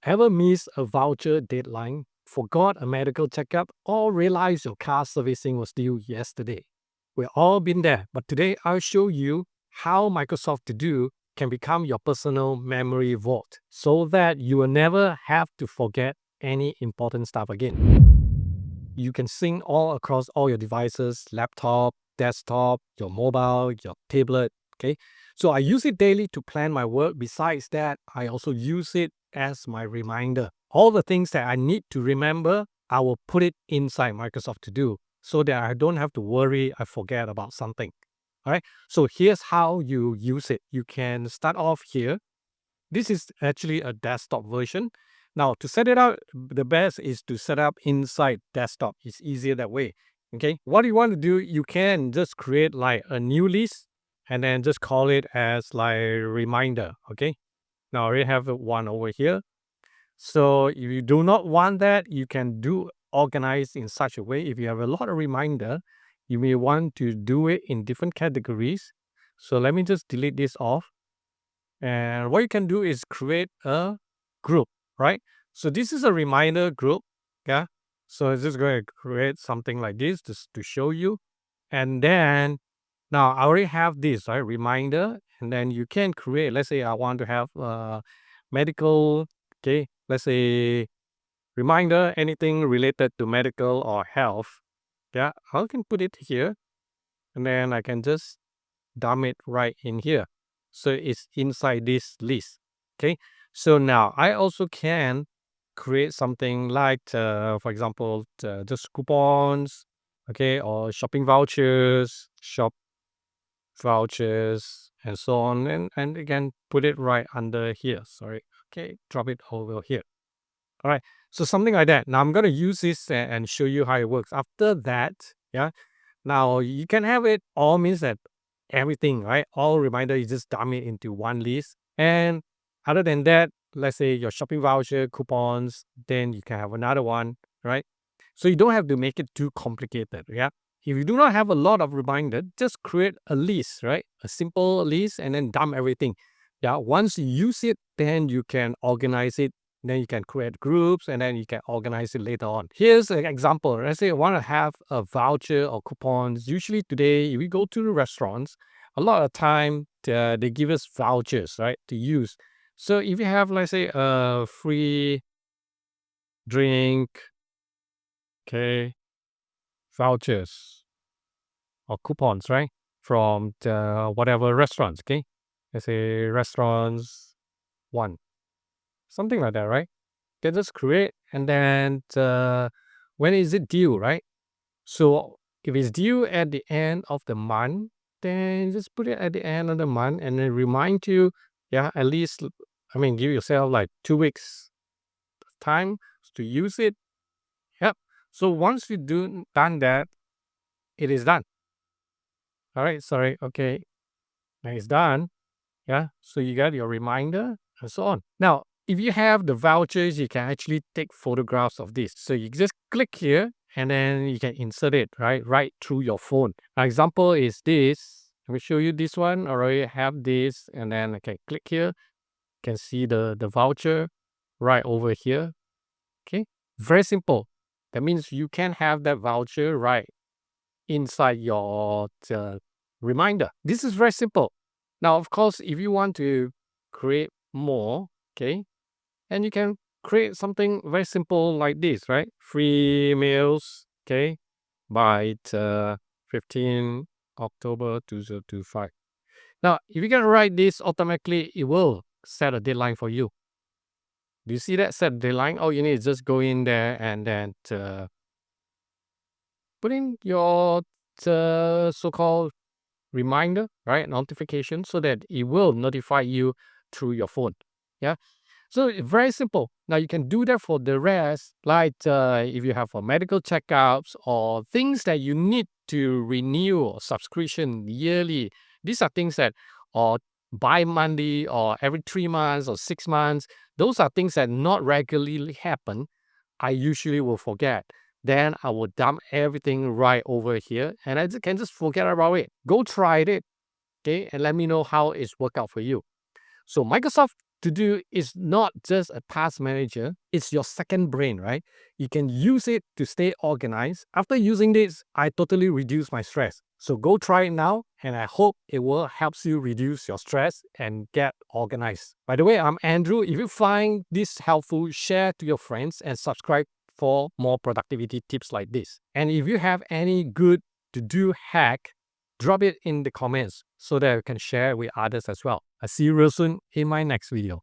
Ever miss a voucher deadline, forgot a medical checkup, or realized your car servicing was due yesterday? We've all been there, but today I'll show you how Microsoft To Do can become your personal memory vault so that you will never have to forget any important stuff again. You can sync all across all your devices, laptop, desktop, your mobile, your tablet. Okay. So I use it daily to plan my work. Besides that, I also use it as my reminder. All the things that I need to remember, I will put it inside Microsoft To Do so that I don't have to worry I forget about something. All right. So here's how you use it. You can start off here. This is actually a desktop version. Now, to set it up, the best is to set up inside desktop. It's easier that way. Okay. What you want to do, you can just create like a new list and then just call it as like reminder. Okay. Now, I already have one over here. So if you do not want that, you can do organize in such a way. If you have a lot of reminder, you may want to do it in different categories. So let me just delete this off. And what you can do is create a group, right? So this is a reminder group. Yeah. So it's just going to create something like this just to show you. And then now I already have this, right? Reminder. And then you can create, let's say I want to have medical, okay, let's say reminder, anything related to medical or health. Yeah. I can put it here. And then I can just dump it right in here. So it's inside this list. Okay. So now I also can create something like, for example, just coupons, okay, or shopping vouchers, shop vouchers, and so on. And again, put it right under here. Sorry. Okay. Drop it over here. All right. So something like that. Now I'm going to use this and show you how it works. After that, yeah. Now you can have it all means that everything, right? All reminder, you just dump it into one list. And other than that, let's say your shopping voucher, coupons, then you can have another one, right? So you don't have to make it too complicated, yeah? If you do not have a lot of reminder, just create a list, right? A simple list and then dump everything. Yeah, once you use it, then you can organize it. Then you can create groups and then you can organize it later on. Here's an example. Let's say I want to have a voucher or coupons. Usually today, if we go to the restaurants, a lot of time they give us vouchers, right, to use. So if you have, let's say, a free drink, okay, vouchers or coupons, right, from the whatever restaurants, okay, let's say restaurants one, something like that, right? Can just create and then when is it due, right? So if it's due at the end of the month, then just put it at the end of the month and then remind you, yeah, at least, I mean, give yourself like 2 weeks time to use it. Yep. So once you done that, it is done. All right. Sorry. Okay. Now it's done. Yeah. So you got your reminder and so on. Now, if you have the vouchers, you can actually take photographs of this. So you just click here and then you can insert it right through your phone. An example is this. Let me show you this one. I already have this and then I can click here. You can see the voucher right over here. Okay. Very simple. That means you can have that voucher right inside your reminder. This is very simple. Now, of course, if you want to create more, okay, and you can create something very simple like this, right? Free meals, okay, by 15 October 2025. Now, if you can write this automatically, it will set a deadline for you. Do you see that set deadline? All you need is just go in there and then put in your so-called reminder, right? Notification so that it will notify you through your phone. Yeah. So very simple. Now you can do that for the rest, like if you have for medical checkups or things that you need to renew or subscription yearly. These are things that are bi-monthly or every 3 months or 6 months. Those are things that not regularly happen. I usually will forget. Then I will dump everything right over here and I can just forget about it. Go try it, okay? And let me know how it's worked out for you. So Microsoft To do is not just a task manager, it's your second brain, right? You can use it to stay organized. After using this, I totally reduce my stress. So go try it now, and I hope it will help you reduce your stress and get organized. By the way, I'm Andrew. If you find this helpful, share to your friends and subscribe for more productivity tips like this. And if you have any good to-do hack, drop it in the comments so that I can share with others as well. I'll see you real soon in my next video.